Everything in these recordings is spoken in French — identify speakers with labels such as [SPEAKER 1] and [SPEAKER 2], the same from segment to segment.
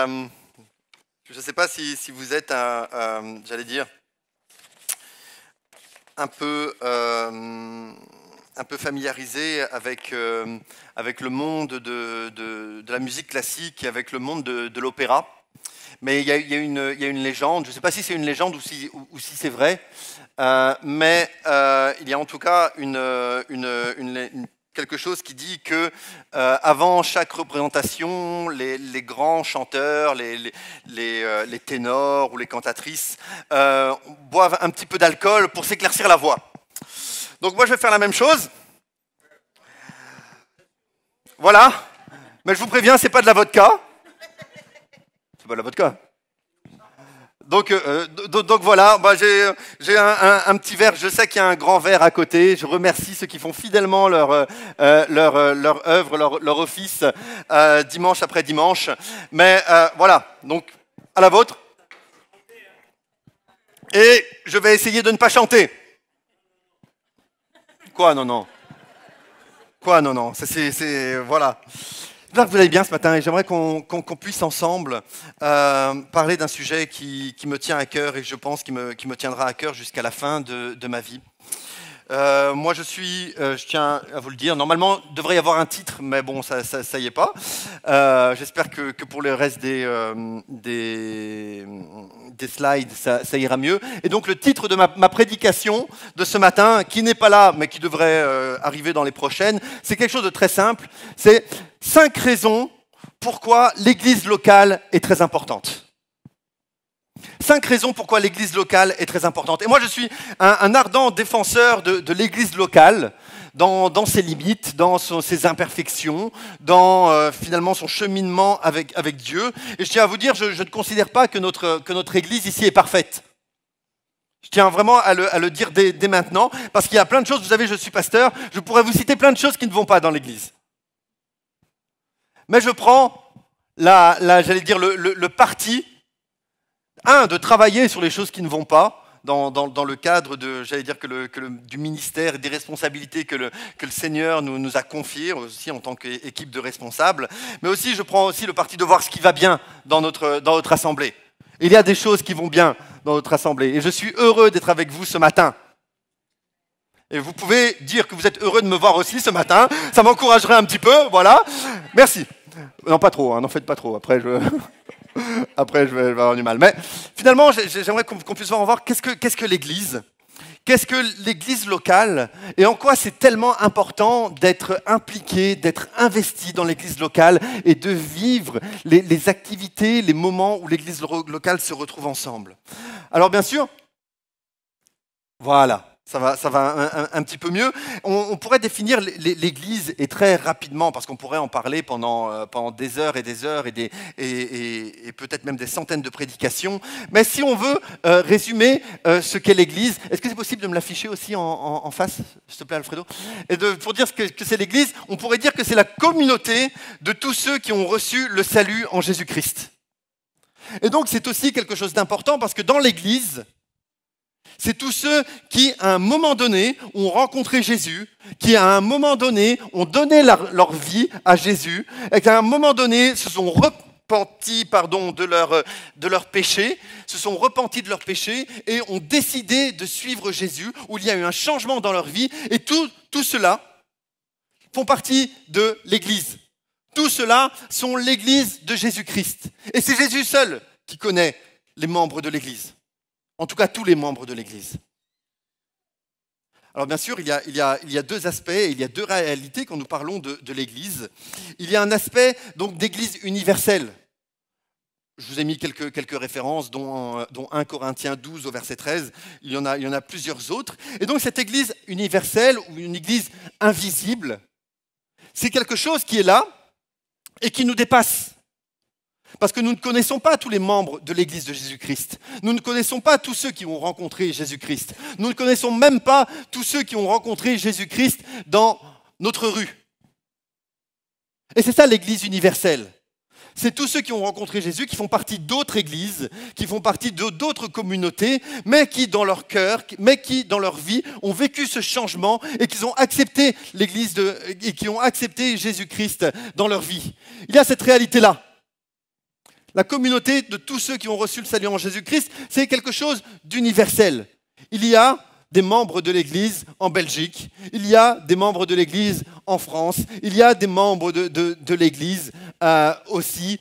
[SPEAKER 1] Je ne sais pas si vous êtes, j'allais dire, un peu familiarisé avec le monde de la musique classique et avec le monde de l'opéra. Mais il y a une légende, je ne sais pas si c'est une légende ou si c'est vrai, mais il y a en tout cas quelque chose qui dit que avant chaque représentation, les grands chanteurs, les ténors ou les cantatrices boivent un petit peu d'alcool pour s'éclaircir la voix. Donc moi je vais faire la même chose. Voilà, mais je vous préviens, c'est pas de la vodka. C'est pas de la vodka. Donc voilà, j'ai un petit verre, je sais qu'il y a un grand verre à côté, je remercie ceux qui font fidèlement leur œuvre, leur office dimanche après dimanche, mais voilà, donc à la vôtre. Et je vais essayer de ne pas chanter. Quoi, non. Quoi, non, c'est voilà. J'espère que vous allez bien ce matin et j'aimerais qu'on puisse ensemble parler d'un sujet qui me tient à cœur et je pense qui me tiendra à cœur jusqu'à la fin de ma vie. Moi je tiens à vous le dire, normalement il devrait y avoir un titre, mais bon ça y est pas. J'espère que pour le reste des slides ça ira mieux. Et donc le titre de ma prédication de ce matin, qui n'est pas là mais qui devrait arriver dans les prochaines, c'est quelque chose de très simple, c'est 5 raisons pourquoi l'église locale est très importante. 5 raisons pourquoi l'église locale est très importante. Et moi, je suis un ardent défenseur de l'église locale, dans ses limites, dans ses imperfections, dans finalement son cheminement avec Dieu. Et je tiens à vous dire, je ne considère pas que notre église ici est parfaite. Je tiens vraiment à le dire dès maintenant, parce qu'il y a plein de choses, vous savez, je suis pasteur, je pourrais vous citer plein de choses qui ne vont pas dans l'église. Mais je prends, j'allais dire, le parti, de travailler sur les choses qui ne vont pas, dans le cadre j'allais dire du ministère et des responsabilités que le Seigneur nous a confiées, aussi en tant qu'équipe de responsables, mais aussi je prends aussi le parti de voir ce qui va bien dans notre assemblée. Il y a des choses qui vont bien dans notre assemblée, et je suis heureux d'être avec vous ce matin. Et vous pouvez dire que vous êtes heureux de me voir aussi ce matin, ça m'encouragerait un petit peu, voilà. Merci. Non, pas trop, n'en faites pas trop, après je vais avoir du mal. Mais finalement, j'aimerais qu'on puisse voir qu'est-ce que l'Église. Qu'est-ce que l'Église locale et en quoi c'est tellement important d'être impliqué, d'être investi dans l'Église locale et de vivre les activités, les moments où l'Église locale se retrouve ensemble. Alors bien sûr, voilà. Ça va un petit peu mieux. On pourrait définir l'Église, et très rapidement, parce qu'on pourrait en parler pendant des heures et des heures et peut-être même des centaines de prédications. Mais si on veut résumer ce qu'est l'Église, est-ce que c'est possible de me l'afficher aussi en face, s'il te plaît, Alfredo? Et pour dire ce que c'est l'Église, on pourrait dire que c'est la communauté de tous ceux qui ont reçu le salut en Jésus-Christ. Et donc c'est aussi quelque chose d'important, parce que dans l'Église, c'est tous ceux qui, à un moment donné, ont rencontré Jésus, qui, à un moment donné, ont donné leur vie à Jésus, et qui, à un moment donné, se sont repentis de leurs péchés, et ont décidé de suivre Jésus, où il y a eu un changement dans leur vie, et tout cela font partie de l'Église. Tout cela sont l'Église de Jésus-Christ. Et c'est Jésus seul qui connaît les membres de l'Église. En tout cas, tous les membres de l'Église. Alors bien sûr, il y a 2 aspects, il y a 2 réalités quand nous parlons de l'Église. Il y a un aspect donc d'Église universelle. Je vous ai mis quelques références, dont 1 Corinthiens 12 au verset 13. Il y en a plusieurs autres. Et donc cette Église universelle, ou une Église invisible, c'est quelque chose qui est là et qui nous dépasse. Parce que nous ne connaissons pas tous les membres de l'Église de Jésus-Christ. Nous ne connaissons pas tous ceux qui ont rencontré Jésus-Christ. Nous ne connaissons même pas tous ceux qui ont rencontré Jésus-Christ dans notre rue. Et c'est ça l'Église universelle. C'est tous ceux qui ont rencontré Jésus, qui font partie d'autres églises, qui font partie d'autres communautés, mais qui dans leur cœur, mais qui dans leur vie ont vécu ce changement et qui ont accepté l'Église et qui ont accepté Jésus-Christ dans leur vie. Il y a cette réalité-là. La communauté de tous ceux qui ont reçu le salut en Jésus-Christ, c'est quelque chose d'universel. Il y a des membres de l'Église en Belgique, il y a des membres de l'Église en France, il y a des membres de l'Église aussi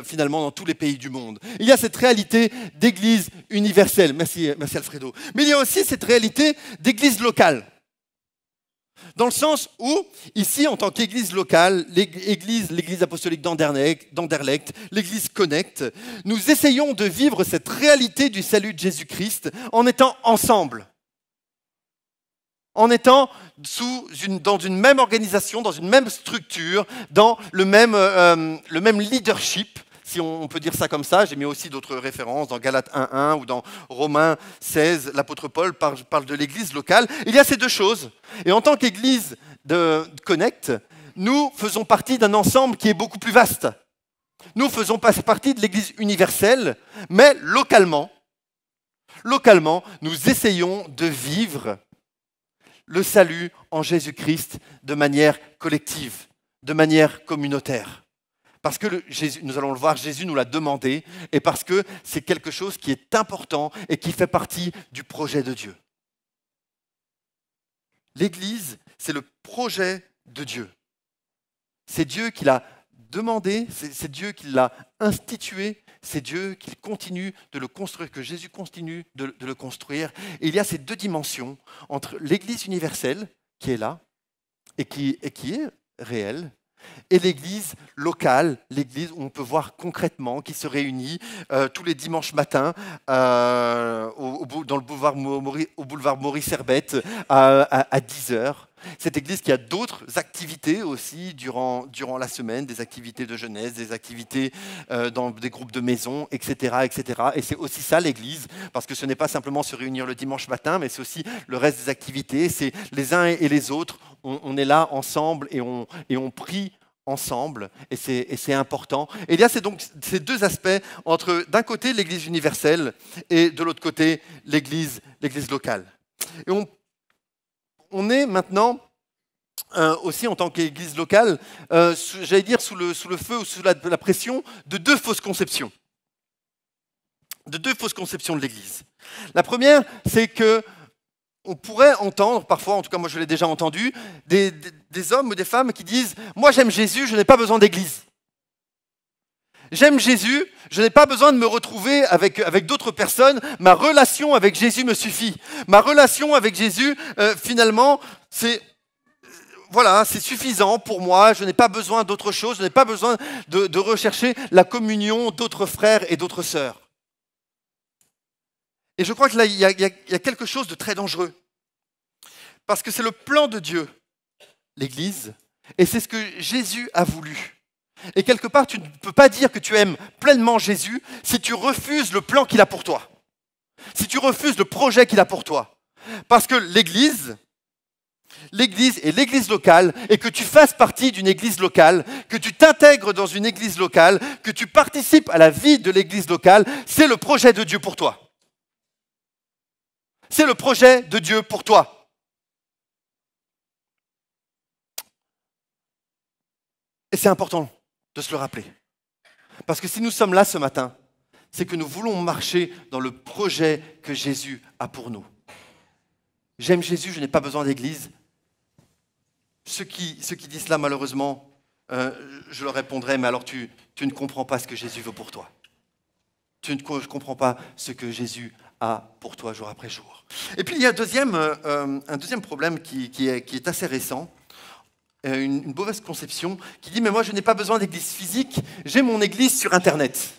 [SPEAKER 1] finalement dans tous les pays du monde. Il y a cette réalité d'église universelle. Merci Alfredo. Mais il y a aussi cette réalité d'église locale. Dans le sens où, ici, en tant qu'église locale, l'église apostolique d'Anderlecht, l'église Connect, nous essayons de vivre cette réalité du salut de Jésus-Christ en étant ensemble. En étant dans une même organisation, dans une même structure, dans le même leadership, si on peut dire ça comme ça. J'ai mis aussi d'autres références dans Galates 1.1 ou dans Romains 16, l'apôtre Paul parle de l'église locale. Il y a ces deux choses. Et en tant qu'église de Connect, nous faisons partie d'un ensemble qui est beaucoup plus vaste. Nous faisons partie de l'église universelle, mais localement, nous essayons de vivre le salut en Jésus-Christ de manière collective, de manière communautaire. Parce que nous allons le voir, Jésus nous l'a demandé et parce que c'est quelque chose qui est important et qui fait partie du projet de Dieu. L'Église, c'est le projet de Dieu. C'est Dieu qui l'a demandé, c'est Dieu qui l'a institué, c'est Dieu qui continue de le construire, que Jésus continue de le construire. Et il y a ces deux dimensions entre l'Église universelle, qui est là, et qui est réelle, et l'Église locale, l'Église où on peut voir concrètement, qui se réunit tous les dimanches matins au boulevard Maurice Herbette à 10h. Cette église qui a d'autres activités aussi durant la semaine, des activités de jeunesse, des activités dans des groupes de maison, etc., etc. Et c'est aussi ça l'église, parce que ce n'est pas simplement se réunir le dimanche matin, mais c'est aussi le reste des activités. C'est les uns et les autres, on est là ensemble et on prie ensemble, et c'est important. Et il y a donc ces deux aspects entre, d'un côté, l'église universelle et de l'autre côté, l'église locale. Et on est maintenant aussi en tant qu'église locale, j'allais dire sous le feu ou sous la pression de deux fausses conceptions. De deux fausses conceptions de l'église. La première, c'est que on pourrait entendre, parfois, en tout cas moi je l'ai déjà entendu, des hommes ou des femmes qui disent « Moi j'aime Jésus, je n'ai pas besoin d'église. J'aime Jésus, je n'ai pas besoin de me retrouver avec d'autres personnes, ma relation avec Jésus me suffit. Ma relation avec Jésus, finalement, c'est suffisant pour moi, je n'ai pas besoin d'autre chose, je n'ai pas besoin de rechercher la communion d'autres frères et d'autres sœurs. » Et je crois que là, il y a quelque chose de très dangereux. Parce que c'est le plan de Dieu, l'Église, et c'est ce que Jésus a voulu. Et quelque part, tu ne peux pas dire que tu aimes pleinement Jésus si tu refuses le plan qu'il a pour toi. Si tu refuses le projet qu'il a pour toi. Parce que l'Église est l'Église locale, et que tu fasses partie d'une Église locale, que tu t'intègres dans une Église locale, que tu participes à la vie de l'Église locale, c'est le projet de Dieu pour toi. C'est le projet de Dieu pour toi. Et c'est important de se le rappeler. Parce que si nous sommes là ce matin, c'est que nous voulons marcher dans le projet que Jésus a pour nous. J'aime Jésus, je n'ai pas besoin d'église. Ceux qui disent cela, malheureusement, je leur répondrai, mais alors tu ne comprends pas ce que Jésus veut pour toi. Tu ne comprends pas ce que Jésus a pour toi jour après jour. Et puis il y a un deuxième problème qui est assez récent, une mauvaise conception qui dit « mais moi je n'ai pas besoin d'église physique, j'ai mon église sur Internet ».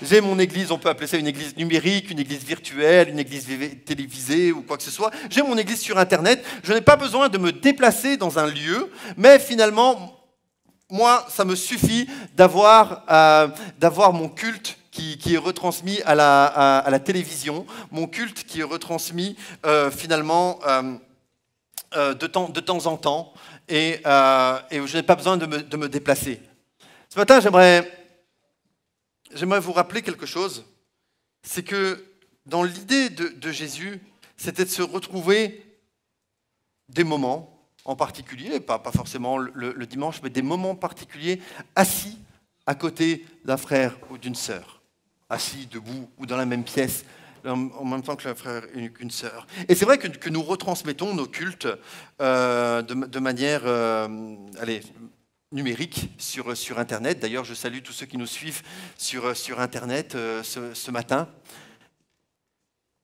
[SPEAKER 1] J'ai mon église, on peut appeler ça une église numérique, une église virtuelle, une église télévisée ou quoi que ce soit. J'ai mon église sur Internet, je n'ai pas besoin de me déplacer dans un lieu, mais finalement, moi, ça me suffit d'avoir mon culte qui est retransmis à la télévision, mon culte qui est retransmis finalement de temps en temps, et je n'ai pas besoin de me déplacer. Ce matin, j'aimerais vous rappeler quelque chose, c'est que dans l'idée de Jésus, c'était de se retrouver des moments en particulier, pas forcément le dimanche, mais des moments particuliers assis à côté d'un frère ou d'une sœur, assis, debout ou dans la même pièce, en même temps que le frère et qu'une sœur. Et c'est vrai que nous retransmettons nos cultes de manière numérique sur Internet. D'ailleurs, je salue tous ceux qui nous suivent sur Internet ce matin.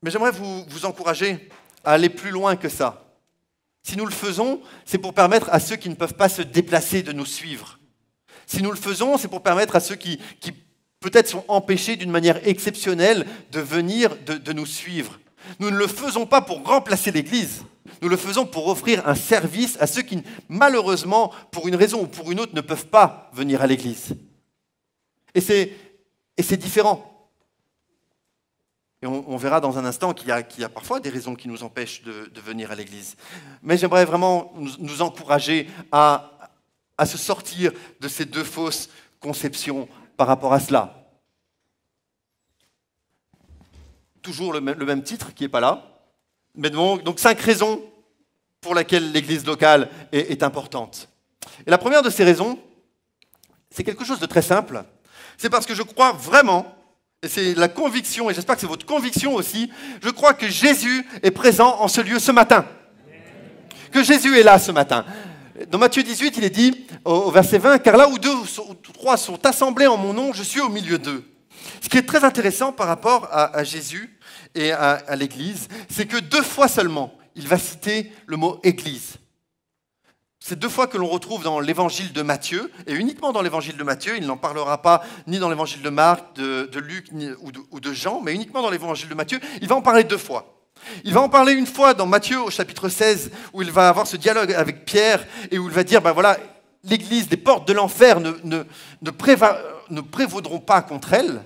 [SPEAKER 1] Mais j'aimerais vous encourager à aller plus loin que ça. Si nous le faisons, c'est pour permettre à ceux qui ne peuvent pas se déplacer de nous suivre. Si nous le faisons, c'est pour permettre à ceux qui peut-être sont empêchés d'une manière exceptionnelle de venir, de nous suivre. Nous ne le faisons pas pour remplacer l'Église. Nous le faisons pour offrir un service à ceux qui, malheureusement, pour une raison ou pour une autre, ne peuvent pas venir à l'Église. Et c'est différent. Et on verra dans un instant qu'il y a parfois des raisons qui nous empêchent de venir à l'Église. Mais j'aimerais vraiment nous encourager à se sortir de ces deux fausses conceptions par rapport à cela. Toujours le même titre qui n'est pas là. Mais donc 5 raisons pour lesquelles l'Église locale est importante. Et la première de ces raisons, c'est quelque chose de très simple. C'est parce que je crois vraiment, et c'est la conviction, et j'espère que c'est votre conviction aussi, je crois que Jésus est présent en ce lieu ce matin. Que Jésus est là ce matin. Dans Matthieu 18, il est dit, au verset 20, « Car là où 2 ou 3 sont assemblés en mon nom, je suis au milieu d'eux. » Ce qui est très intéressant par rapport à Jésus et à l'Église, c'est que 2 fois seulement, il va citer le mot « Église ». C'est 2 fois que l'on retrouve dans l'évangile de Matthieu, et uniquement dans l'évangile de Matthieu, il n'en parlera pas ni dans l'évangile de Marc, de Luc ou de Jean, mais uniquement dans l'évangile de Matthieu, il va en parler 2 fois. Il va en parler une fois dans Matthieu au chapitre 16, où il va avoir ce dialogue avec Pierre, et où il va dire, ben voilà, l'Église, des portes de l'enfer ne prévaudront pas contre elle.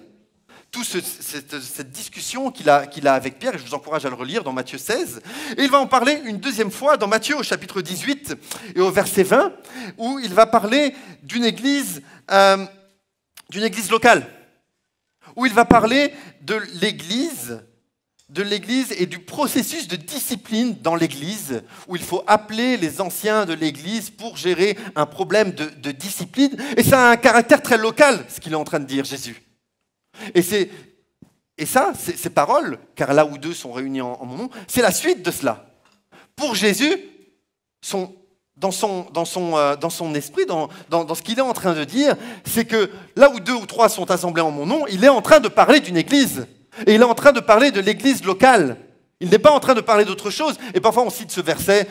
[SPEAKER 1] Toute cette discussion qu'il a avec Pierre, et je vous encourage à le relire dans Matthieu 16. Et il va en parler une 2e fois dans Matthieu au chapitre 18 et au verset 20, où il va parler d'une église locale, où il va parler de l'Église et du processus de discipline dans l'Église, où il faut appeler les anciens de l'Église pour gérer un problème de discipline. Et ça a un caractère très local, ce qu'il est en train de dire, Jésus. Et ces paroles, car là où 2 sont réunis en mon nom, c'est la suite de cela. Pour Jésus, dans son esprit, dans ce qu'il est en train de dire, c'est que là où 2 ou 3 sont assemblés en mon nom, il est en train de parler d'une église. Et il est en train de parler de l'église locale. Il n'est pas en train de parler d'autre chose. Et parfois on cite ce verset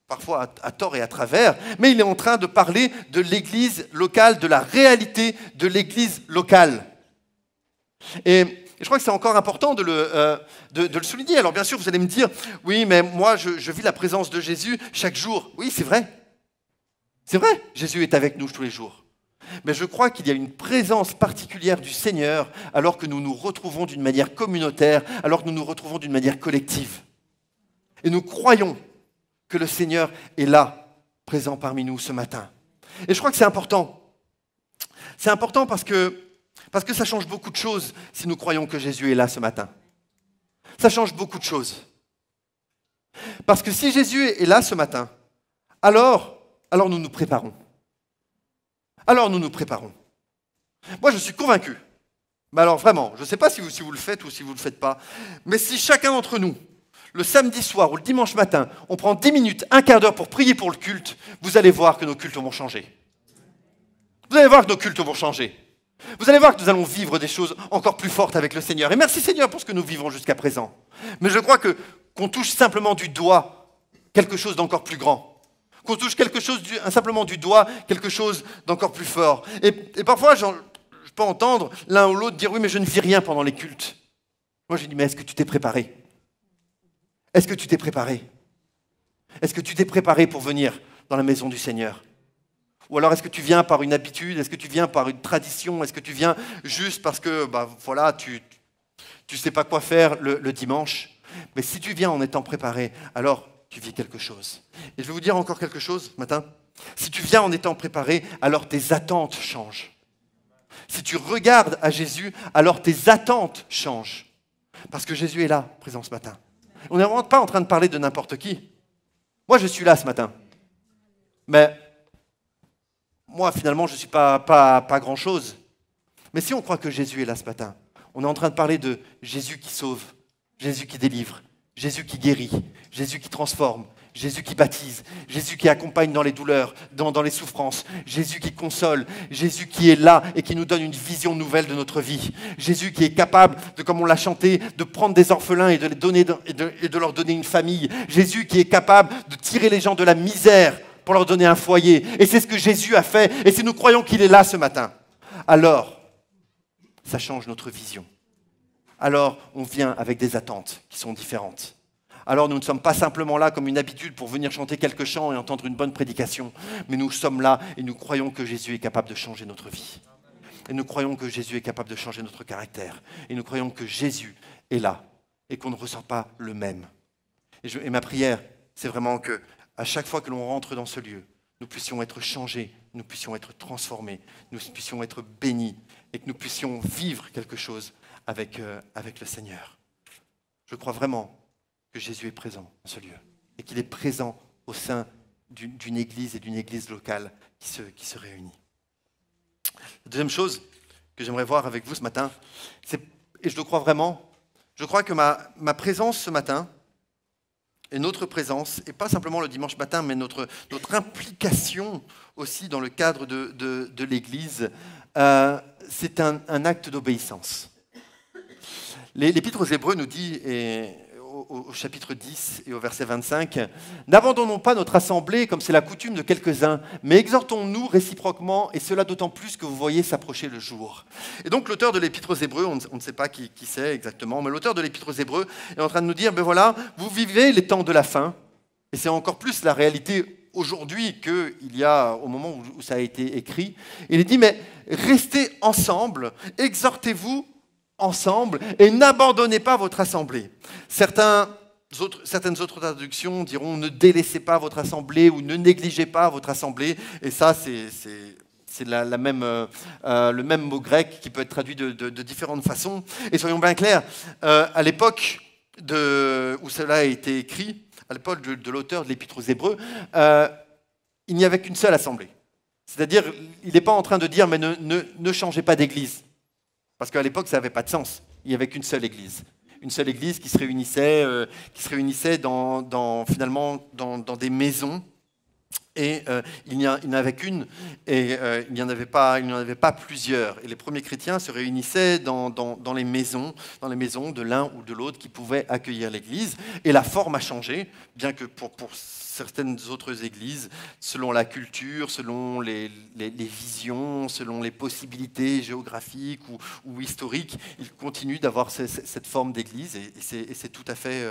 [SPEAKER 1] parfois à tort et à travers, mais il est en train de parler de l'église locale, de la réalité de l'église locale. Et je crois que c'est encore important de le souligner. Alors bien sûr, vous allez me dire, oui, mais moi je vis la présence de Jésus chaque jour. Oui, c'est vrai. C'est vrai, Jésus est avec nous tous les jours. Mais je crois qu'il y a une présence particulière du Seigneur alors que nous nous retrouvons d'une manière communautaire, alors que nous nous retrouvons d'une manière collective. Et nous croyons que le Seigneur est là, présent parmi nous ce matin. Et je crois que c'est important. C'est important parce que ça change beaucoup de choses si nous croyons que Jésus est là ce matin. Ça change beaucoup de choses. Parce que si Jésus est là ce matin, alors nous nous préparons. Alors nous nous préparons. Moi, je suis convaincu. Mais alors vraiment, je ne sais pas si vous le faites ou si vous ne le faites pas, mais si chacun d'entre nous, le samedi soir ou le dimanche matin, on prend 10 minutes, un quart d'heure pour prier pour le culte, vous allez voir que nos cultes vont changer. Vous allez voir que nos cultes vont changer. Vous allez voir que nous allons vivre des choses encore plus fortes avec le Seigneur. Et merci Seigneur pour ce que nous vivons jusqu'à présent. Mais je crois qu'on touche simplement du doigt quelque chose d'encore plus grand. Qu'on touche simplement du doigt quelque chose d'encore plus fort. Et parfois, je peux entendre l'un ou l'autre dire « Oui, mais je ne vis rien pendant les cultes. » Moi, je dis « Mais est-ce que tu t'es préparé ? Est-ce que tu t'es préparé ? Est-ce que tu t'es préparé pour venir dans la maison du Seigneur ? Ou alors est-ce que tu viens par une habitude ? Est-ce que tu viens par une tradition ? Est-ce que tu viens juste parce que tu sais pas quoi faire le dimanche ? Mais si tu viens en étant préparé, alors tu vis quelque chose. Et je vais vous dire encore quelque chose ce matin. Si tu viens en étant préparé, alors tes attentes changent. Si tu regardes à Jésus, alors tes attentes changent. Parce que Jésus est là, présent ce matin. On n'est vraiment pas en train de parler de n'importe qui. Moi, je suis là ce matin. Mais moi, finalement, je ne suis pas grand-chose. Mais si on croit que Jésus est là ce matin, on est en train de parler de Jésus qui sauve, Jésus qui délivre, Jésus qui guérit, Jésus qui transforme, Jésus qui baptise, Jésus qui accompagne dans les douleurs, dans les souffrances, Jésus qui console, Jésus qui est là et qui nous donne une vision nouvelle de notre vie, Jésus qui est capable, comme on l'a chanté, de prendre des orphelins et de leur donner une famille, Jésus qui est capable de tirer les gens de la misère pour leur donner un foyer. Et c'est ce que Jésus a fait, et si nous croyons qu'il est là ce matin, alors ça change notre vision. Alors on vient avec des attentes qui sont différentes. Alors nous ne sommes pas simplement là comme une habitude pour venir chanter quelques chants et entendre une bonne prédication, mais nous sommes là et nous croyons que Jésus est capable de changer notre vie. Et nous croyons que Jésus est capable de changer notre caractère. Et nous croyons que Jésus est là et qu'on ne ressent pas le même. Et ma prière, c'est vraiment qu'à chaque fois que l'on rentre dans ce lieu, nous puissions être changés, nous puissions être transformés, nous puissions être bénis et que nous puissions vivre quelque chose avec le Seigneur. Je crois vraiment que Jésus est présent dans ce lieu et qu'il est présent au sein d'une église et d'une église locale qui se réunit. La deuxième chose que j'aimerais voir avec vous ce matin, et je le crois vraiment, je crois que ma présence ce matin et notre présence, et pas simplement le dimanche matin, mais notre implication aussi dans le cadre de l'Église, c'est un acte d'obéissance. L'Épître aux Hébreux nous dit, au chapitre 10 et au verset 25, « N'abandonnons pas notre assemblée comme c'est la coutume de quelques-uns, mais exhortons-nous réciproquement, et cela d'autant plus que vous voyez s'approcher le jour. » Et donc l'auteur de l'Épître aux Hébreux, on ne sait pas qui c'est exactement, mais l'auteur de l'Épître aux Hébreux est en train de nous dire, ben voilà, vous vivez les temps de la fin, et c'est encore plus la réalité aujourd'hui qu'il y a au moment où ça a été écrit. Il est dit, mais restez ensemble, exhortez-vous ensemble et n'abandonnez pas votre assemblée. Certaines autres traductions diront ne délaissez pas votre assemblée ou ne négligez pas votre assemblée. Et ça, c'est le même mot grec qui peut être traduit de différentes façons. Et soyons bien clairs, à l'époque où cela a été écrit, à l'époque de l'auteur de l'Épître aux Hébreux, il n'y avait qu'une seule assemblée. C'est-à-dire, il n'est pas en train de dire mais ne changez pas d'église. Parce qu'à l'époque, ça n'avait pas de sens. Il n'y avait qu'une seule église. Une seule église qui se réunissait finalement dans des maisons. Et il n'y en avait qu'une, et il n'y en avait pas plusieurs. Et les premiers chrétiens se réunissaient dans les maisons de l'un ou de l'autre qui pouvaient accueillir l'église. Et la forme a changé, bien que pour certaines autres églises, selon la culture, selon les visions, selon les possibilités géographiques ou historiques, ils continuent d'avoir cette forme d'église et c'est tout à fait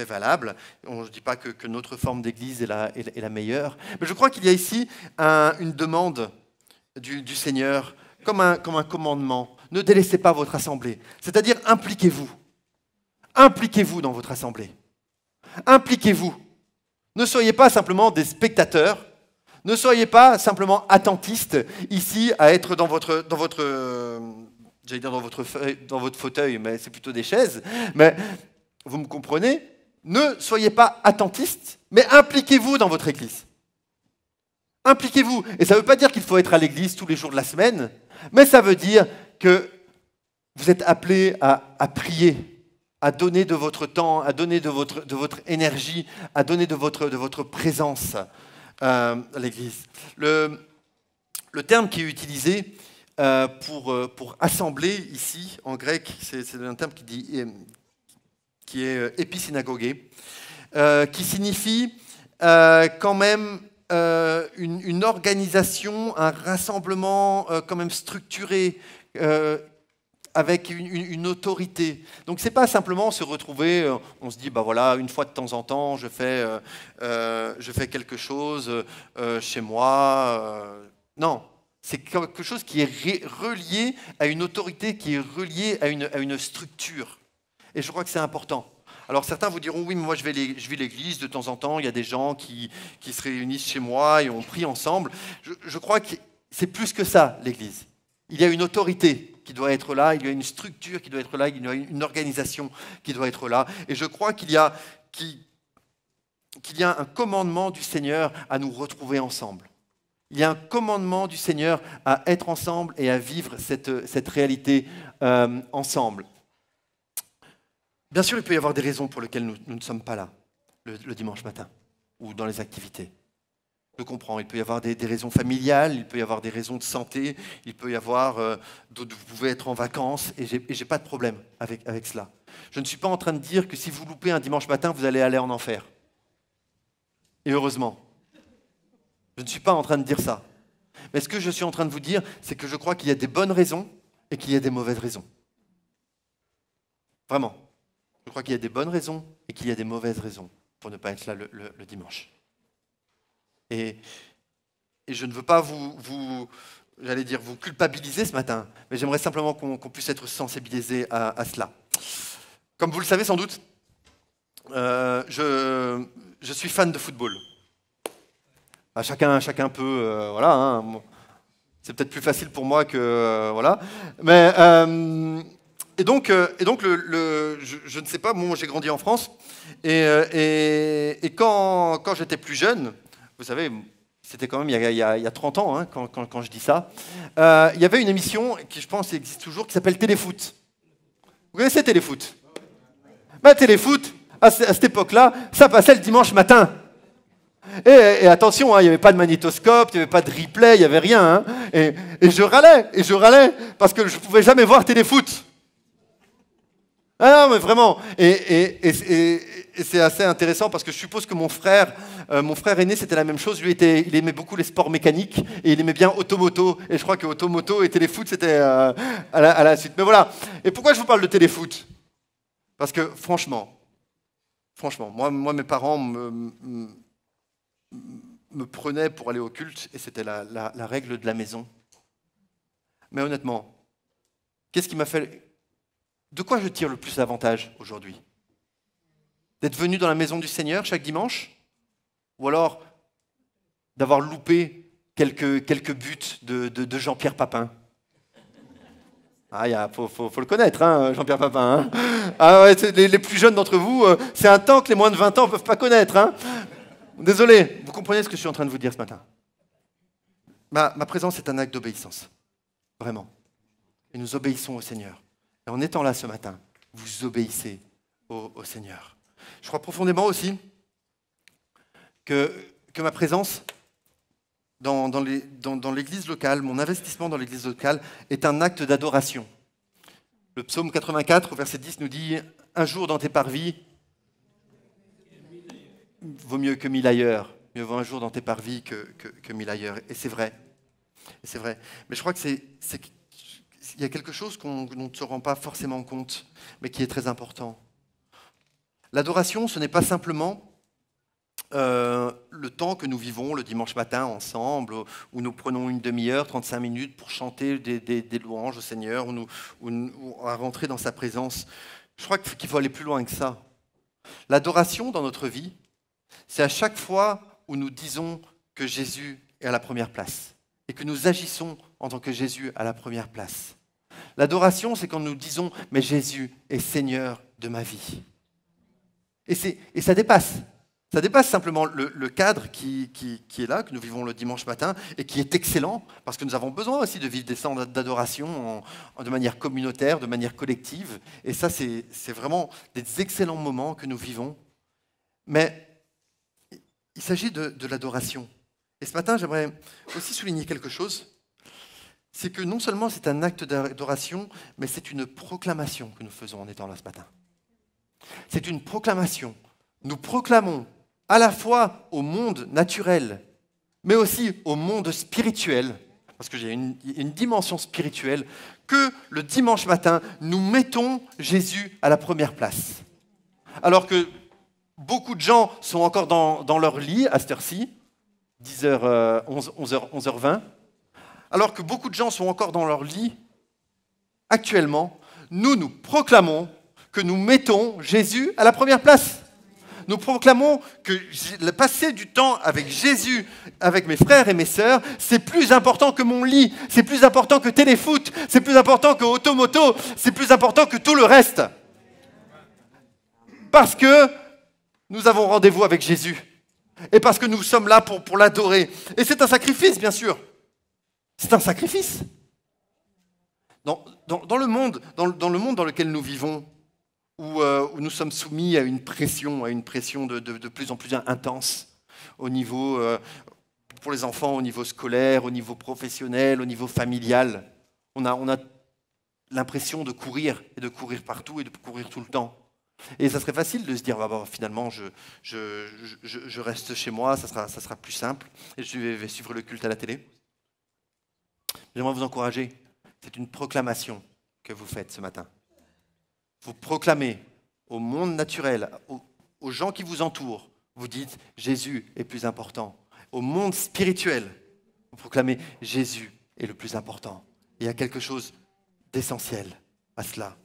[SPEAKER 1] valable. Je ne dis pas que notre forme d'église est la meilleure, mais je crois qu'il y a ici une demande du Seigneur comme un commandement. Ne délaissez pas votre assemblée, c'est-à-dire impliquez-vous. Impliquez-vous dans votre assemblée. Impliquez-vous. Ne soyez pas simplement des spectateurs, ne soyez pas simplement attentistes ici à être dans votre fauteuil, mais c'est plutôt des chaises, mais vous me comprenez, ne soyez pas attentistes, mais impliquez-vous dans votre église. Impliquez-vous. Et ça ne veut pas dire qu'il faut être à l'église tous les jours de la semaine, mais ça veut dire que vous êtes appelés à prier, à donner de votre temps, à donner de votre énergie, à donner de votre présence à l'Église. Le terme qui est utilisé pour assembler ici, en grec, c'est un terme qui est épisynagogé, qui signifie quand même une organisation, un rassemblement quand même structuré, avec une autorité. Donc ce n'est pas simplement se retrouver, on se dit, bah voilà, une fois de temps en temps, je fais quelque chose chez moi. Non, c'est quelque chose qui est relié à une autorité, qui est relié à une structure. Et je crois que c'est important. Alors certains vous diront, oui, mais moi je vais l'église de temps en temps, il y a des gens qui se réunissent chez moi et on prie ensemble. Je crois que c'est plus que ça, l'église. Il y a une autorité qui doit être là, il y a une structure qui doit être là, il y a une organisation qui doit être là. Et je crois qu'il y a un commandement du Seigneur à nous retrouver ensemble. Il y a un commandement du Seigneur à être ensemble et à vivre cette réalité ensemble. Bien sûr, il peut y avoir des raisons pour lesquelles nous ne sommes pas là le dimanche matin ou dans les activités. Je comprends, il peut y avoir des raisons familiales, il peut y avoir des raisons de santé, il peut y avoir vous pouvez être en vacances et j'ai pas de problème avec cela. Je ne suis pas en train de dire que si vous loupez un dimanche matin, vous allez aller en enfer. Et heureusement. Je ne suis pas en train de dire ça. Mais ce que je suis en train de vous dire, c'est que je crois qu'il y a des bonnes raisons et qu'il y a des mauvaises raisons. Vraiment. Je crois qu'il y a des bonnes raisons et qu'il y a des mauvaises raisons pour ne pas être là le dimanche. Et je ne veux pas vous culpabiliser ce matin, mais j'aimerais simplement qu'on puisse être sensibilisé à cela. Comme vous le savez sans doute, je suis fan de football. Chacun peut, voilà. Hein, c'est peut-être plus facile pour moi que voilà. Mais et donc je ne sais pas. Moi, j'ai grandi en France et quand j'étais plus jeune, vous savez, c'était quand même il y a 30 ans hein, quand je dis ça. Il y avait une émission qui, je pense, existe toujours, qui s'appelle Téléfoot. Vous connaissez Téléfoot? Téléfoot, à cette époque-là, ça passait le dimanche matin. Et attention, hein, il n'y avait pas de magnétoscope, il n'y avait pas de replay, il n'y avait rien. Hein, et je râlais, parce que je ne pouvais jamais voir Téléfoot. Ah non, mais vraiment. Et c'est assez intéressant parce que je suppose que mon frère aîné, c'était la même chose. Lui, il aimait beaucoup les sports mécaniques et il aimait bien automoto. Et je crois que automoto et téléfoot, c'était à la suite. Mais voilà. Et pourquoi je vous parle de téléfoot? Parce que franchement, moi mes parents me prenaient pour aller au culte et c'était la règle de la maison. Mais honnêtement, qu'est-ce qui m'a fait... De quoi je tire le plus avantage aujourd'hui? D'être venu dans la maison du Seigneur chaque dimanche? Ou alors d'avoir loupé quelques buts de Jean-Pierre Papin? Ah, faut le connaître, hein, Jean-Pierre Papin. Hein. Ah ouais, les plus jeunes d'entre vous, c'est un temps que les moins de 20 ans ne peuvent pas connaître. Hein. Désolé, vous comprenez ce que je suis en train de vous dire ce matin. Ma présence est un acte d'obéissance. Vraiment. Et nous obéissons au Seigneur. Et en étant là ce matin, vous obéissez au Seigneur. Je crois profondément aussi que ma présence dans l'église locale, mon investissement dans l'église locale est un acte d'adoration. Le psaume 84, au verset 10, nous dit « Un jour dans tes parvis vaut mieux que 1000 ailleurs. Mieux vaut un jour dans tes parvis que 1000 ailleurs. » Et c'est vrai. Mais je crois que il y a quelque chose qu'on ne se rend pas forcément compte, mais qui est très important. L'adoration, ce n'est pas simplement le temps que nous vivons le dimanche matin ensemble, où nous prenons une demi-heure, 35 minutes pour chanter des louanges au Seigneur, ou à rentrer dans sa présence. Je crois qu'il faut aller plus loin que ça. L'adoration dans notre vie, c'est à chaque fois où nous disons que Jésus est à la première place et que nous agissons en tant que Jésus à la première place. L'adoration, c'est quand nous disons « Mais Jésus est Seigneur de ma vie ». Et ça dépasse. Ça dépasse simplement le cadre qui est là, que nous vivons le dimanche matin, et qui est excellent, parce que nous avons besoin aussi de vivre des temps d'adoration de manière communautaire, de manière collective. Et ça, c'est vraiment des excellents moments que nous vivons. Mais il s'agit de l'adoration. Et ce matin, j'aimerais aussi souligner quelque chose. C'est que non seulement c'est un acte d'adoration, mais c'est une proclamation que nous faisons en étant là ce matin. C'est une proclamation. Nous proclamons à la fois au monde naturel, mais aussi au monde spirituel, parce qu'il y a une dimension spirituelle, que le dimanche matin, nous mettons Jésus à la première place. Alors que beaucoup de gens sont encore dans leur lit à cette heure-ci, 10h, 11h20, alors que beaucoup de gens sont encore dans leur lit, actuellement, nous proclamons que nous mettons Jésus à la première place. Nous proclamons que passer du temps avec Jésus, avec mes frères et mes sœurs, c'est plus important que mon lit, c'est plus important que téléfoot, c'est plus important que automoto, c'est plus important que tout le reste. Parce que nous avons rendez-vous avec Jésus. et parce que nous sommes là pour l'adorer. Et c'est un sacrifice, bien sûr. C'est un sacrifice. Dans le monde dans lequel nous vivons, où nous sommes soumis à une pression de plus en plus intense, au niveau, pour les enfants, au niveau scolaire, au niveau professionnel, au niveau familial, on a l'impression de courir, et de courir partout, et de courir tout le temps. Et ça serait facile de se dire, finalement, je reste chez moi, ça sera plus simple, et je vais suivre le culte à la télé. J'aimerais vous encourager. C'est une proclamation que vous faites ce matin. Vous proclamez au monde naturel, aux gens qui vous entourent, vous dites, Jésus est plus important. Au monde spirituel, vous proclamez, Jésus est le plus important. Il y a quelque chose d'essentiel à cela.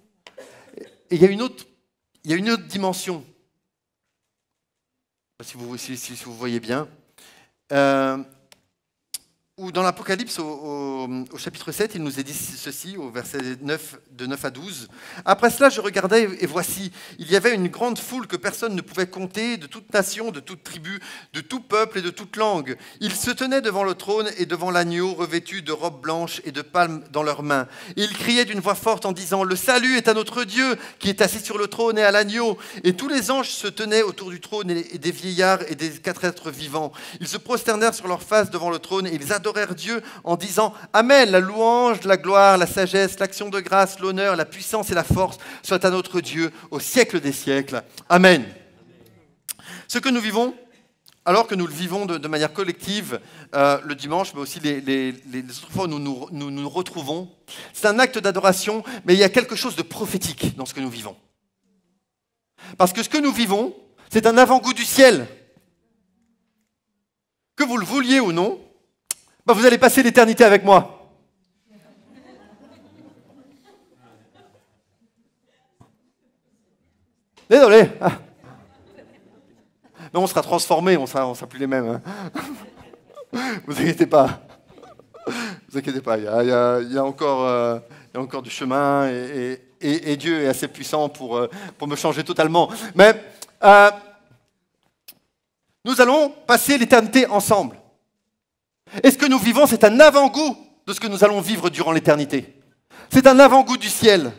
[SPEAKER 1] Et il y a une autre dimension, si vous voyez bien, où dans l'Apocalypse, au chapitre 7, il nous est dit ceci, au verset 9, de 9 à 12. « Après cela, je regardais, et voici, il y avait une grande foule que personne ne pouvait compter, de toute nation, de toute tribu, de tout peuple et de toute langue. Ils se tenaient devant le trône et devant l'agneau, revêtus de robes blanches et de palmes dans leurs mains. Et ils criaient d'une voix forte en disant, « Le salut est à notre Dieu, qui est assis sur le trône et à l'agneau. » Et tous les anges se tenaient autour du trône, et des vieillards et des 4 êtres vivants. Ils se prosternèrent sur leurs faces devant le trône, et ils adorèrent Dieu en disant « Amen, la louange, la gloire, la sagesse, l'action de grâce, l'honneur, la puissance et la force soient à notre Dieu au siècle des siècles. Amen. » Ce que nous vivons, alors que nous le vivons de manière collective le dimanche, mais aussi les autres fois où nous retrouvons, c'est un acte d'adoration, mais il y a quelque chose de prophétique dans ce que nous vivons. Parce que ce que nous vivons, c'est un avant-goût du ciel. Que vous le vouliez ou non, vous allez passer l'éternité avec moi. Désolé. Mais on sera transformés, on sera plus les mêmes. Vous inquiétez pas. Vous inquiétez pas, il y a encore du chemin et Dieu est assez puissant pour me changer totalement. Mais nous allons passer l'éternité ensemble. Et ce que nous vivons, c'est un avant-goût de ce que nous allons vivre durant l'éternité. C'est un avant-goût du ciel.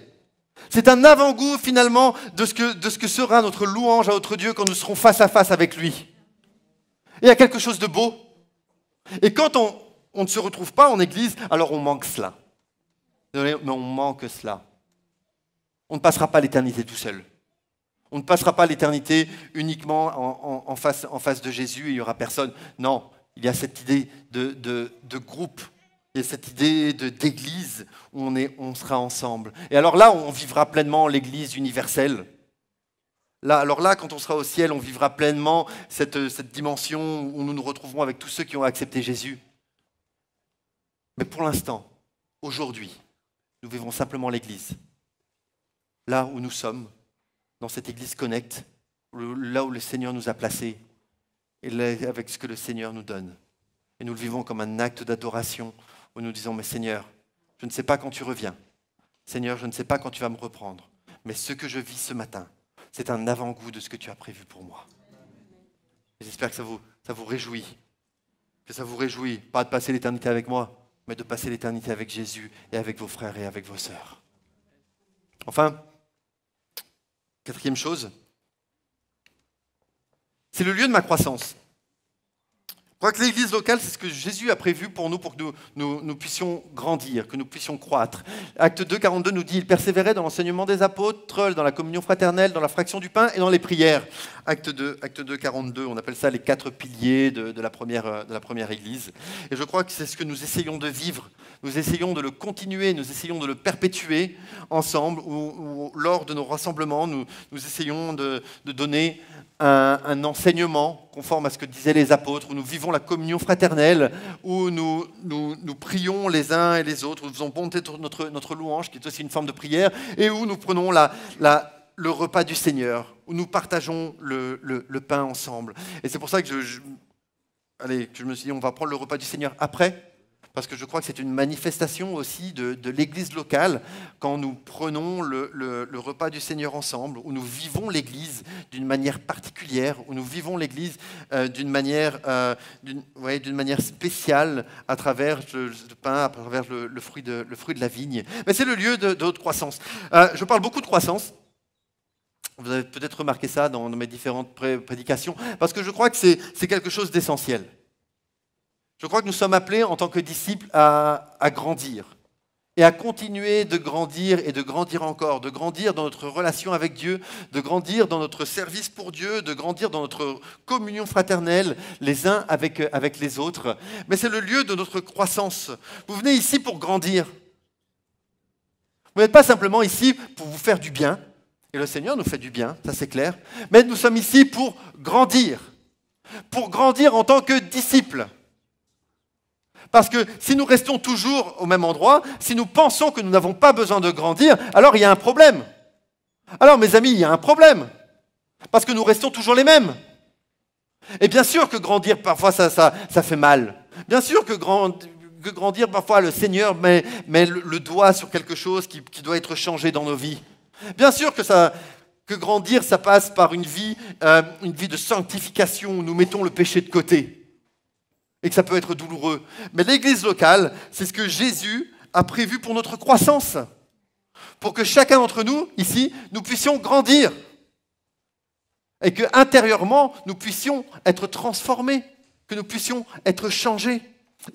[SPEAKER 1] C'est un avant-goût finalement de ce que sera notre louange à notre Dieu quand nous serons face à face avec lui. Et il y a quelque chose de beau. Et quand on ne se retrouve pas en église, alors on manque cela. Désolé, mais on manque cela. On ne passera pas l'éternité tout seul. On ne passera pas l'éternité uniquement en face de Jésus et il n'y aura personne. Non. Il y a cette idée de groupe, il y a cette idée d'église où on sera ensemble. Et alors là, on vivra pleinement l'église universelle. Alors là, quand on sera au ciel, on vivra pleinement cette dimension où nous nous retrouverons avec tous ceux qui ont accepté Jésus. Mais pour l'instant, aujourd'hui, nous vivons simplement l'église. Là où nous sommes, dans cette église connecte, là où le Seigneur nous a placés. Et là, avec ce que le Seigneur nous donne. Et nous le vivons comme un acte d'adoration où nous disons, mais Seigneur, je ne sais pas quand tu reviens. Seigneur, je ne sais pas quand tu vas me reprendre. Mais ce que je vis ce matin, c'est un avant-goût de ce que tu as prévu pour moi. Et j'espère que ça vous réjouit. Que ça vous réjouit, pas de passer l'éternité avec moi, mais de passer l'éternité avec Jésus et avec vos frères et avec vos sœurs. Enfin, 4e chose, c'est le lieu de ma croissance. Je crois que l'église locale, c'est ce que Jésus a prévu pour nous que nous puissions grandir, que nous puissions croître. Acte 2, 42 nous dit « Il persévérait dans l'enseignement des apôtres, dans la communion fraternelle, dans la fraction du pain et dans les prières. » Acte 2, 42, on appelle ça les 4 piliers de la première église. Et je crois que c'est ce que nous essayons de vivre. Nous essayons de le continuer, nous essayons de le perpétuer ensemble, où lors de nos rassemblements, nous essayons de donner un enseignement conforme à ce que disaient les apôtres, où nous vivons la communion fraternelle, où nous prions les uns et les autres, où nous faisons monter notre louange, qui est aussi une forme de prière, et où nous prenons le repas du Seigneur, où nous partageons le pain ensemble. Et c'est pour ça que je me suis dit, on va prendre le repas du Seigneur après, parce que je crois que c'est une manifestation aussi de l'Église locale, quand nous prenons le repas du Seigneur ensemble, où nous vivons l'Église d'une manière particulière, où nous vivons l'Église d'une manière spéciale à travers le pain, à travers le fruit de la vigne. Mais c'est le lieu de notre croissance. Je parle beaucoup de croissance. Vous avez peut-être remarqué ça dans mes différentes prédications, parce que je crois que c'est quelque chose d'essentiel. Je crois que nous sommes appelés en tant que disciples à grandir et à continuer de grandir et de grandir encore, de grandir dans notre relation avec Dieu, de grandir dans notre service pour Dieu, de grandir dans notre communion fraternelle les uns avec les autres. Mais c'est le lieu de notre croissance. Vous venez ici pour grandir. Vous n'êtes pas simplement ici pour vous faire du bien, et le Seigneur nous fait du bien, ça c'est clair, mais nous sommes ici pour grandir en tant que disciples. Parce que si nous restons toujours au même endroit, si nous pensons que nous n'avons pas besoin de grandir, alors il y a un problème. Alors mes amis, il y a un problème. Parce que nous restons toujours les mêmes. Et bien sûr que grandir, parfois, ça fait mal. Bien sûr que grandir, parfois, le Seigneur met le doigt sur quelque chose qui doit être changé dans nos vies. Bien sûr que grandir, ça passe par une vie de sanctification où nous mettons le péché de côté. Et que ça peut être douloureux. Mais l'Église locale, c'est ce que Jésus a prévu pour notre croissance. Pour que chacun d'entre nous, ici, nous puissions grandir. Et que intérieurement, nous puissions être transformés. Que nous puissions être changés.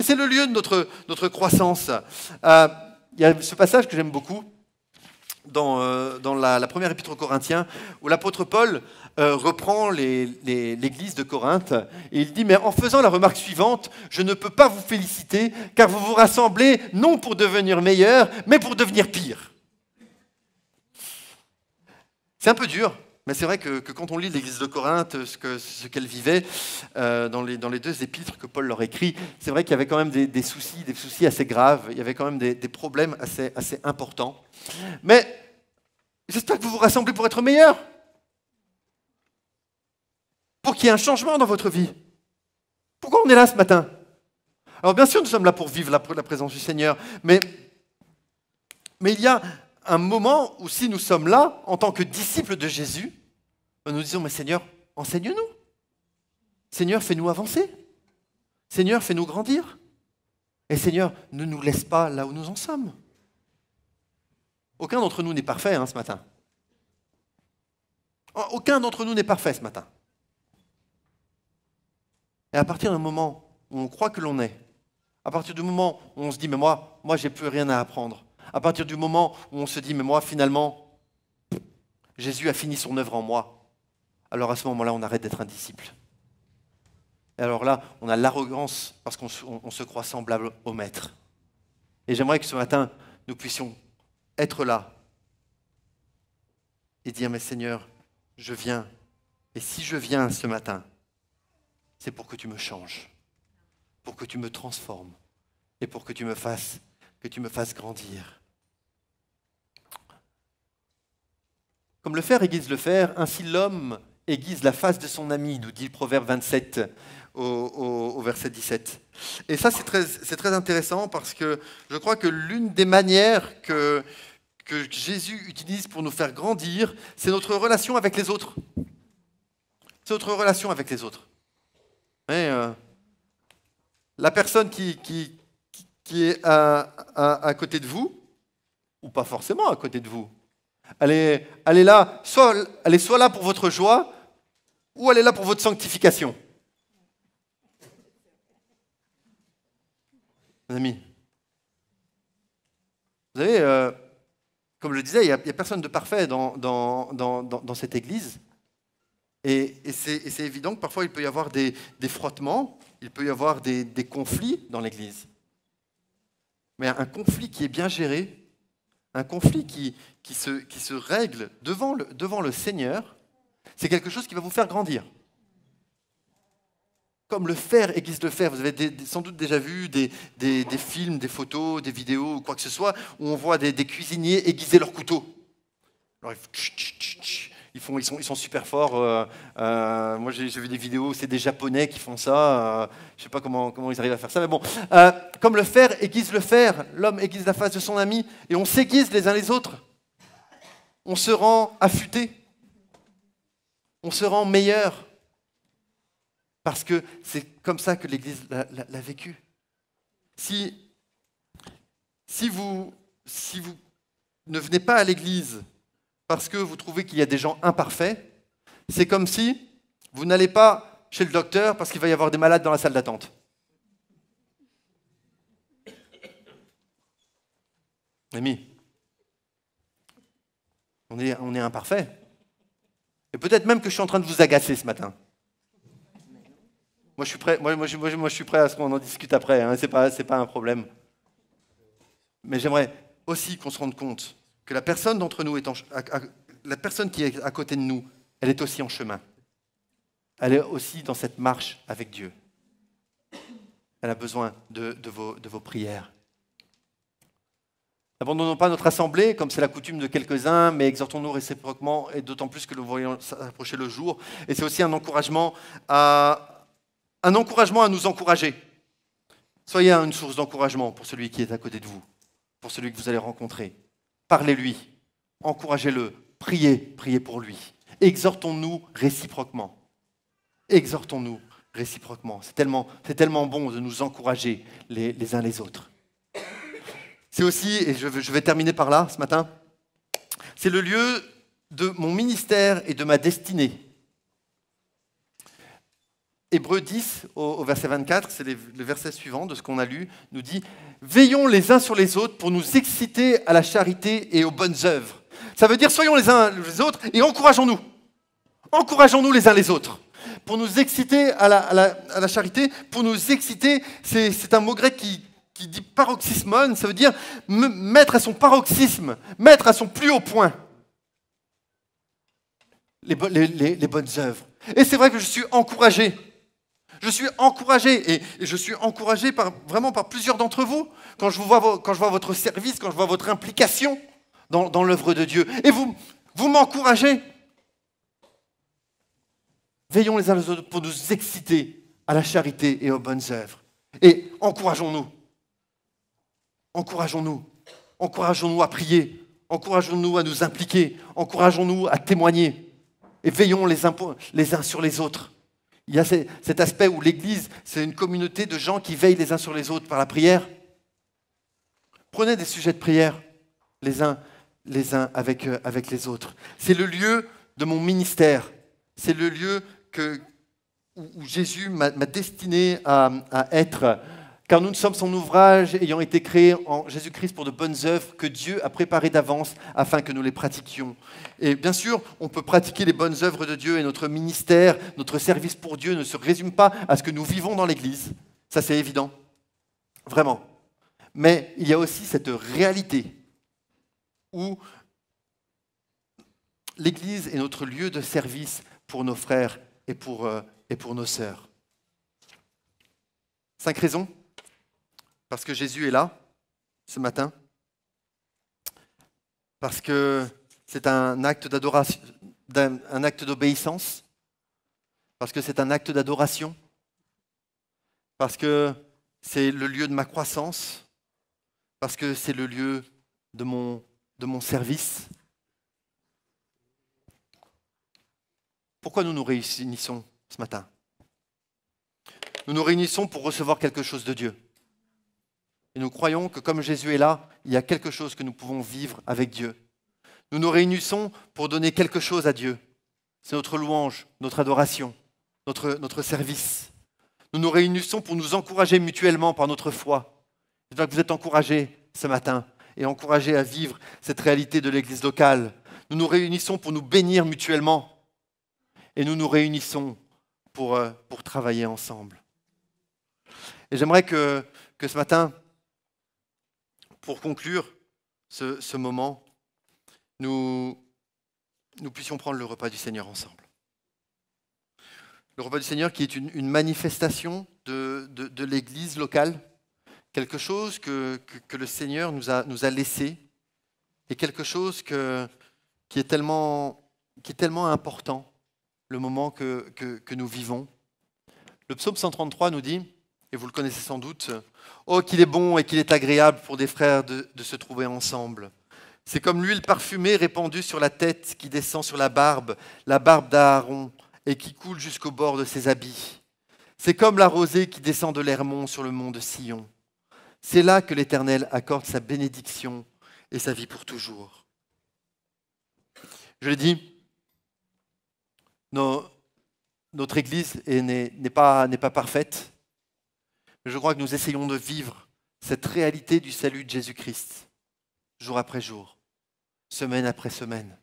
[SPEAKER 1] Et c'est le lieu de notre croissance. Il y a ce passage que j'aime beaucoup dans la première épître aux Corinthiens, où l'apôtre Paul reprend l'église de Corinthe, et il dit « Mais en faisant la remarque suivante, je ne peux pas vous féliciter, car vous vous rassemblez non pour devenir meilleur, mais pour devenir pire. » C'est un peu dur, mais c'est vrai que quand on lit l'église de Corinthe, ce qu'elle vivait dans les deux épîtres que Paul leur écrit, c'est vrai qu'il y avait quand même des soucis assez graves, il y avait quand même des problèmes assez importants. Mais j'espère que vous vous rassemblez pour être meilleur. Pour qu'il y ait un changement dans votre vie. Pourquoi on est là ce matin? Alors bien sûr, nous sommes là pour vivre la présence du Seigneur, mais il y a un moment où si nous sommes là, en tant que disciples de Jésus, nous disons, mais Seigneur, enseigne-nous. Seigneur, fais-nous avancer. Seigneur, fais-nous grandir. Et Seigneur, ne nous laisse pas là où nous en sommes. Aucun d'entre nous n'est parfait ce matin. Aucun d'entre nous n'est parfait ce matin. Et à partir du moment où on croit que l'on est, à partir du moment où on se dit « mais moi j'ai plus rien à apprendre », à partir du moment où on se dit « mais moi, finalement, Jésus a fini son œuvre en moi », alors à ce moment-là, on arrête d'être un disciple. Et alors là, on a l'arrogance parce qu'on se croit semblable au Maître. Et j'aimerais que ce matin, nous puissions être là et dire « mais Seigneur, je viens. Et si je viens ce matin, c'est pour que tu me changes, pour que tu me transformes et pour que tu me fasses grandir. » Comme le fer aiguise le fer, ainsi l'homme aiguise la face de son ami, nous dit le Proverbe 27 au verset 17. Et ça, c'est très intéressant parce que je crois que l'une des manières que Jésus utilise pour nous faire grandir, c'est notre relation avec les autres. C'est notre relation avec les autres. Et, la personne qui est à côté de vous, ou pas forcément à côté de vous, elle est là, elle est soit là pour votre joie, ou elle est là pour votre sanctification. Mes amis, vous savez, comme je le disais, il n'y a personne de parfait dans cette église. Et c'est évident que parfois il peut y avoir des frottements, il peut y avoir des conflits dans l'église. Mais un conflit qui est bien géré, un conflit qui se règle devant le Seigneur, c'est quelque chose qui va vous faire grandir. Comme le fer aiguise le fer, vous avez sans doute déjà vu des films, des photos, des vidéos ou quoi que ce soit, où on voit des cuisiniers aiguiser leur couteau. Alors ils sont super forts. Moi, j'ai vu des vidéos, c'est des Japonais qui font ça. Je ne sais pas comment ils arrivent à faire ça, mais bon. Comme le fer aiguise le fer, l'homme aiguise la face de son ami, et on s'aiguise les uns les autres. On se rend affûté. On se rend meilleur. Parce que c'est comme ça que l'Église l'a vécu. Si vous ne venez pas à l'Église parce que vous trouvez qu'il y a des gens imparfaits, c'est comme si vous n'allez pas chez le docteur parce qu'il va y avoir des malades dans la salle d'attente. Ami, on est imparfait. Et peut-être même que je suis en train de vous agacer ce matin. Moi, je suis prêt. Moi, je suis prêt à ce qu'on en discute après. Hein, c'est pas un problème. Mais j'aimerais aussi qu'on se rende compte que la personne d'entre nous la personne qui est à côté de nous, elle est aussi en chemin. Elle est aussi dans cette marche avec Dieu. Elle a besoin de vos prières. N'abandonnons pas notre assemblée, comme c'est la coutume de quelques-uns, mais exhortons-nous réciproquement, et d'autant plus que nous voyons s'approcher le jour. Et c'est aussi un encouragement à nous encourager. Soyez une source d'encouragement pour celui qui est à côté de vous, pour celui que vous allez rencontrer. Parlez-lui, encouragez-le, priez pour lui. Exhortons-nous réciproquement. Exhortons-nous réciproquement. C'est tellement bon de nous encourager les uns les autres. C'est aussi, et je vais terminer par là ce matin, c'est le lieu de mon ministère et de ma destinée. Hébreux 10, au verset 24, c'est le verset suivant de ce qu'on a lu, nous dit « Veillons les uns sur les autres pour nous exciter à la charité et aux bonnes œuvres. » Ça veut dire « Soyons les uns les autres et encourageons-nous. Encourageons-nous les uns les autres. » Pour nous exciter à la charité, pour nous exciter, c'est un mot grec qui dit paroxysmon, ça veut dire mettre à son paroxysme, mettre à son plus haut point les bonnes œuvres. Et c'est vrai que je suis encouragé. Je suis encouragé, et je suis encouragé vraiment par plusieurs d'entre vous, quand je vois votre service, quand je vois votre implication dans l'œuvre de Dieu. Et vous m'encouragez. Veillons les uns les autres pour nous exciter à la charité et aux bonnes œuvres. Et encourageons-nous. Encourageons-nous. Encourageons-nous à prier. Encourageons-nous à nous impliquer. Encourageons-nous à témoigner. Et veillons les uns sur les autres. Il y a cet aspect où l'Église, c'est une communauté de gens qui veillent les uns sur les autres par la prière. Prenez des sujets de prière les uns avec les autres. C'est le lieu de mon ministère. C'est le lieu où Jésus m'a destiné à être. Car nous sommes son ouvrage ayant été créés en Jésus-Christ pour de bonnes œuvres que Dieu a préparées d'avance afin que nous les pratiquions. Et bien sûr, on peut pratiquer les bonnes œuvres de Dieu et notre ministère, notre service pour Dieu ne se résume pas à ce que nous vivons dans l'Église. Ça, c'est évident. Vraiment. Mais il y a aussi cette réalité où l'Église est notre lieu de service pour nos frères et pour nos sœurs. 5 raisons. Parce que Jésus est là, ce matin. Parce que c'est un acte d'adoration, un acte d'obéissance. Parce que c'est un acte d'adoration. Parce que c'est le lieu de ma croissance. Parce que c'est le lieu de mon service. Pourquoi nous nous réunissons ce matin? Nous nous réunissons pour recevoir quelque chose de Dieu. Et nous croyons que comme Jésus est là, il y a quelque chose que nous pouvons vivre avec Dieu. Nous nous réunissons pour donner quelque chose à Dieu. C'est notre louange, notre adoration, notre service. Nous nous réunissons pour nous encourager mutuellement par notre foi. J'espère que vous êtes encouragés ce matin et encouragés à vivre cette réalité de l'Église locale. Nous nous réunissons pour nous bénir mutuellement. Et nous nous réunissons pour travailler ensemble. Et j'aimerais que ce matin, pour conclure ce moment, nous puissions prendre le repas du Seigneur ensemble. Le repas du Seigneur qui est une manifestation de l'Église locale, quelque chose que le Seigneur nous a laissé, et quelque chose qui est tellement qui est tellement important, le moment que nous vivons. Le psaume 133 nous dit, et vous le connaissez sans doute, « Oh, qu'il est bon et qu'il est agréable pour des frères de se trouver ensemble. C'est comme l'huile parfumée répandue sur la tête qui descend sur la barbe d'Aaron et qui coule jusqu'au bord de ses habits. C'est comme la rosée qui descend de l'Hermon sur le mont de Sion. C'est là que l'Éternel accorde sa bénédiction et sa vie pour toujours. » Je l'ai dit, notre Église n'est pas parfaite, mais je crois que nous essayons de vivre cette réalité du salut de Jésus-Christ, jour après jour, semaine après semaine.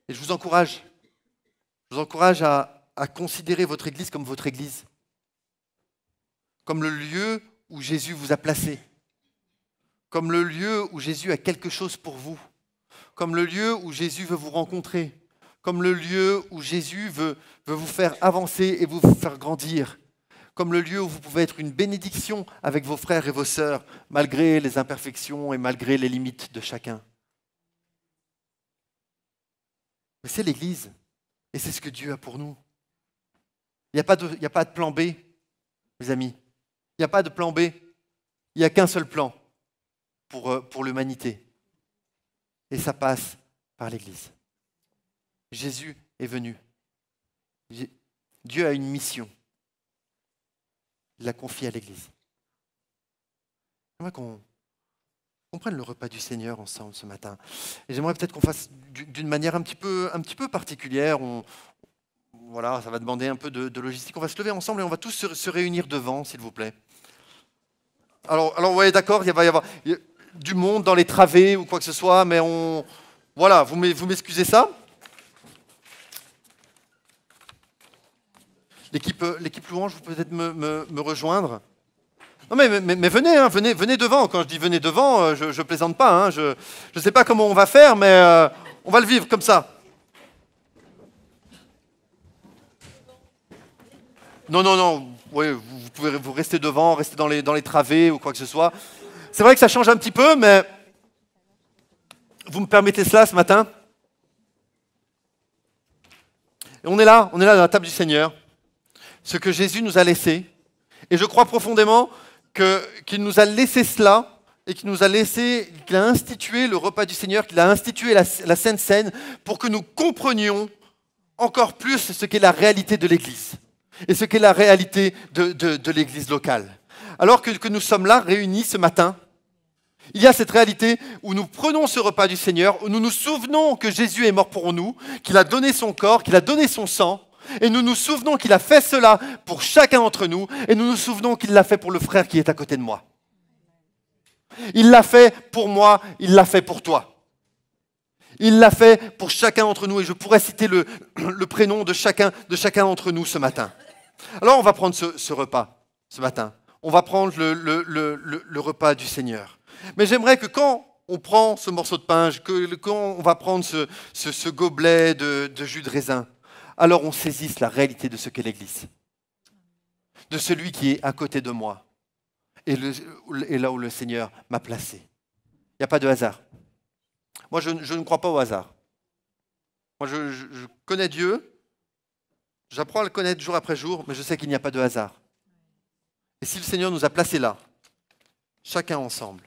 [SPEAKER 1] Et je vous encourage à considérer votre Église comme votre Église, comme le lieu où Jésus vous a placé, comme le lieu où Jésus a quelque chose pour vous, comme le lieu où Jésus veut vous rencontrer, comme le lieu où Jésus veut vous faire avancer et vous faire grandir, comme le lieu où vous pouvez être une bénédiction avec vos frères et vos sœurs, malgré les imperfections et malgré les limites de chacun. Mais c'est l'Église, et c'est ce que Dieu a pour nous. Il n'y a pas de plan B, mes amis. Il n'y a pas de plan B. Il n'y a qu'un seul plan pour l'humanité. Et ça passe par l'Église. Jésus est venu. Dieu a une mission. Il l'a confiée à l'Église. J'aimerais qu'on prenne le repas du Seigneur ensemble ce matin. Et j'aimerais peut-être qu'on fasse d'une manière un petit peu particulière. Voilà, ça va demander un peu de logistique. On va se lever ensemble et on va tous se réunir devant, s'il vous plaît. Alors ouais, d'accord, il va y avoir du monde dans les travées ou quoi que ce soit, mais voilà, vous m'excusez ça. L'équipe louange, vous pouvez peut-être me rejoindre. Non mais venez, hein, venez devant. Quand je dis venez devant, je plaisante pas. Hein, je ne sais pas comment on va faire, mais on va le vivre comme ça. Non. Ouais, vous pouvez vous rester devant, rester dans les travées ou quoi que ce soit. C'est vrai que ça change un petit peu, mais vous me permettez cela ce matin. Et on est là dans la table du Seigneur. Ce que Jésus nous a laissé. Et je crois profondément qu'il nous a laissé cela et qu'il a institué le repas du Seigneur, qu'il a institué la Sainte Seine pour que nous comprenions encore plus ce qu'est la réalité de l'Église et ce qu'est la réalité de l'Église locale. Alors que nous sommes là, réunis ce matin, il y a cette réalité où nous prenons ce repas du Seigneur, où nous nous souvenons que Jésus est mort pour nous, qu'il a donné son corps, qu'il a donné son sang, et nous nous souvenons qu'il a fait cela pour chacun d'entre nous, et nous nous souvenons qu'il l'a fait pour le frère qui est à côté de moi. Il l'a fait pour moi, il l'a fait pour toi. Il l'a fait pour chacun d'entre nous, et je pourrais citer le prénom de chacun d'entre nous ce matin. Alors on va prendre ce repas ce matin. On va prendre le repas du Seigneur. Mais j'aimerais que quand on prend ce morceau de pain, quand on va prendre ce gobelet de jus de raisin, alors on saisisse la réalité de ce qu'est l'Église, de celui qui est à côté de moi, et là où le Seigneur m'a placé. Il n'y a pas de hasard. Moi, je ne crois pas au hasard. Moi, je connais Dieu, j'apprends à le connaître jour après jour, mais je sais qu'il n'y a pas de hasard. Et si le Seigneur nous a placés là, chacun ensemble,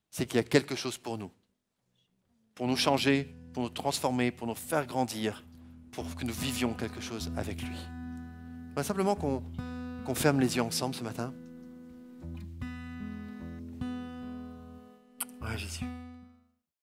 [SPEAKER 1] c'est qu'il y a quelque chose pour nous changer, pour nous transformer, pour nous faire grandir, pour que nous vivions quelque chose avec lui. Il faudrait simplement qu'on ferme les yeux ensemble ce matin. Ouais, Jésus.